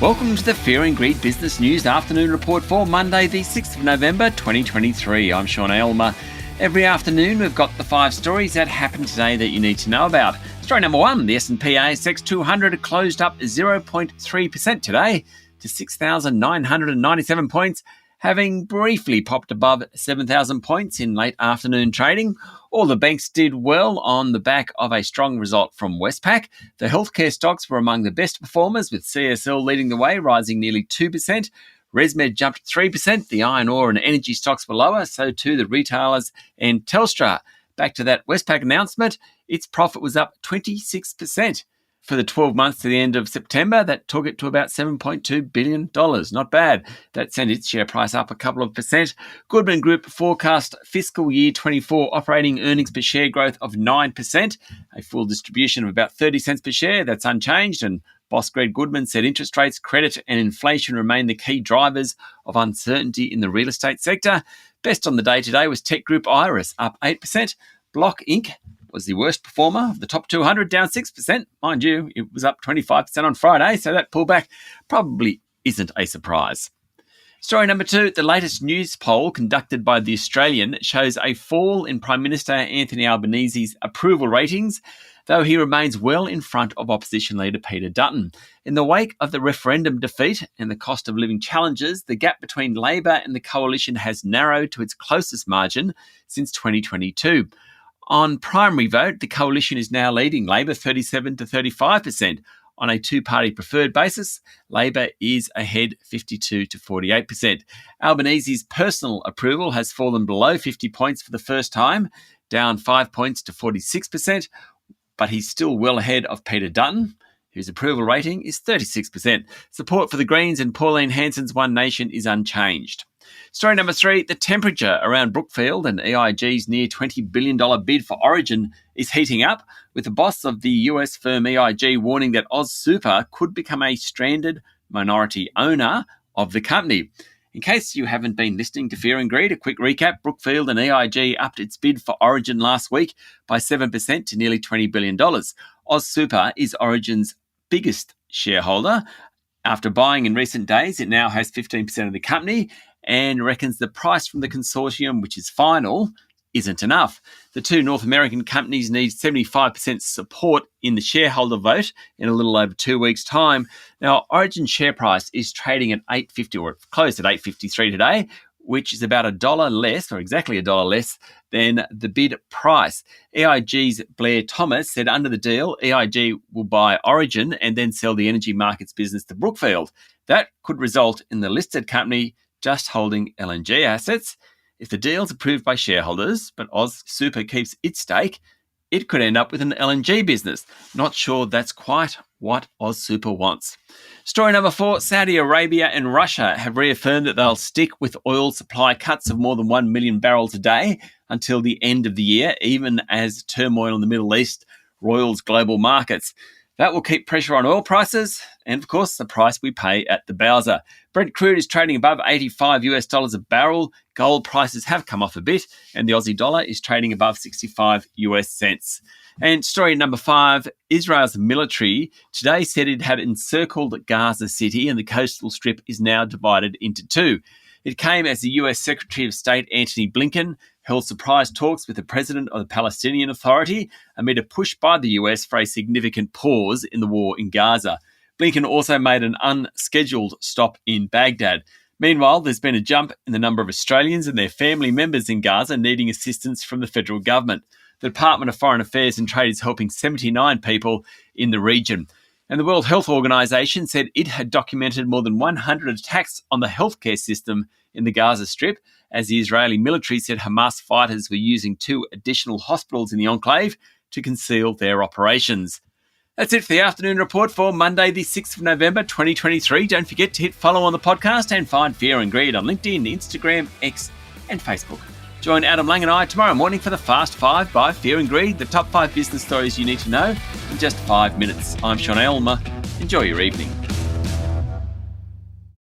Welcome to the Fear and Greed Business News Afternoon Report for Monday, the 6th of November 2023. I'm Sean Aylmer. Every afternoon, we've got the 5 stories that happened today that you need to know about. Story number 1, the S&P ASX 200 closed up 0.3% today to 6,997 points, having briefly popped above 7,000 points in late afternoon trading. All the banks did well on the back of a strong result from Westpac. The healthcare stocks were among the best performers, with CSL leading the way, rising nearly 2%. ResMed jumped 3%. The iron ore and energy stocks were lower, so too the retailers and Telstra. Back to that Westpac announcement, its profit was up 26%. For the 12 months to the end of September, that took it to about $7.2 billion. Not bad. That sent its share price up a couple of percent. Goodman Group forecast fiscal year 24 operating earnings per share growth of 9%, a full distribution of about 30 cents per share. That's unchanged. And boss Greg Goodman said interest rates, credit and inflation remain the key drivers of uncertainty in the real estate sector. Best on the day today was tech group Iris, up 8%. Block Inc. was the worst performer of the top 200, down 6%. Mind you, it was up 25% on Friday, so that pullback probably isn't a surprise. Story number 2, the latest news poll conducted by The Australian shows a fall in Prime Minister Anthony Albanese's approval ratings, though he remains well in front of opposition leader Peter Dutton. In the wake of the referendum defeat and the cost of living challenges, the gap between Labor and the coalition has narrowed to its closest margin since 2022. On primary vote, the coalition is now leading Labor 37 to 35%. On a two-party preferred basis, Labor is ahead 52 to 48%. Albanese's personal approval has fallen below 50 points for the first time, down 5 points to 46%, but he's still well ahead of Peter Dutton, whose approval rating is 36%. Support for the Greens and Pauline Hanson's One Nation is unchanged. Story number 3, the temperature around Brookfield and EIG's near $20 billion bid for Origin is heating up, with the boss of the US firm EIG warning that AusSuper could become a stranded minority owner of the company. In case you haven't been listening to Fear and Greed, a quick recap: Brookfield and EIG upped its bid for Origin last week by 7% to nearly $20 billion. AusSuper is Origin's biggest shareholder. After buying in recent days, it now has 15% of the company and reckons the price from the consortium, which is final, isn't enough. The two North American companies need 75% support in the shareholder vote in a little over 2 weeks' time. Now, Origin's share price is trading at $8.50, or it closed at $8.53 today, which is about $1 less, or exactly $1 less, than the bid price. EIG's Blair Thomas said under the deal, EIG will buy Origin and then sell the energy markets business to Brookfield. That could result in the listed company just holding LNG assets. If the deal's approved by shareholders, but AusSuper keeps its stake, it could end up with an LNG business. Not sure that's quite what AusSuper wants. Story number 4, Saudi Arabia and Russia have reaffirmed that they'll stick with oil supply cuts of more than 1 million barrels a day until the end of the year, even as turmoil in the Middle East roils global markets. That will keep pressure on oil prices and, of course, the price we pay at the bowser. Brent crude is trading above $85 a barrel. Gold prices have come off a bit, and the Aussie dollar is trading above 65 US cents. And story number 5, Israel's military today said it had encircled Gaza City, and the coastal strip is now divided into 2. It came as the US Secretary of State Antony Blinken held surprise talks with the president of the Palestinian Authority amid a push by the US for a significant pause in the war in Gaza. Blinken also made an unscheduled stop in Baghdad. Meanwhile, there's been a jump in the number of Australians and their family members in Gaza needing assistance from the federal government. The Department of Foreign Affairs and Trade is helping 79 people in the region. And the World Health Organization said it had documented more than 100 attacks on the healthcare system in the Gaza Strip, as the Israeli military said Hamas fighters were using 2 additional hospitals in the enclave to conceal their operations. That's it for the afternoon report for Monday, the 6th of November, 2023. Don't forget to hit follow on the podcast and find Fear and Greed on LinkedIn, Instagram, X and Facebook. Join Adam Lang and I tomorrow morning for the Fast 5 by Fear and Greed, the top 5 business stories you need to know in just 5 minutes. I'm Sean Aylmer. Enjoy your evening.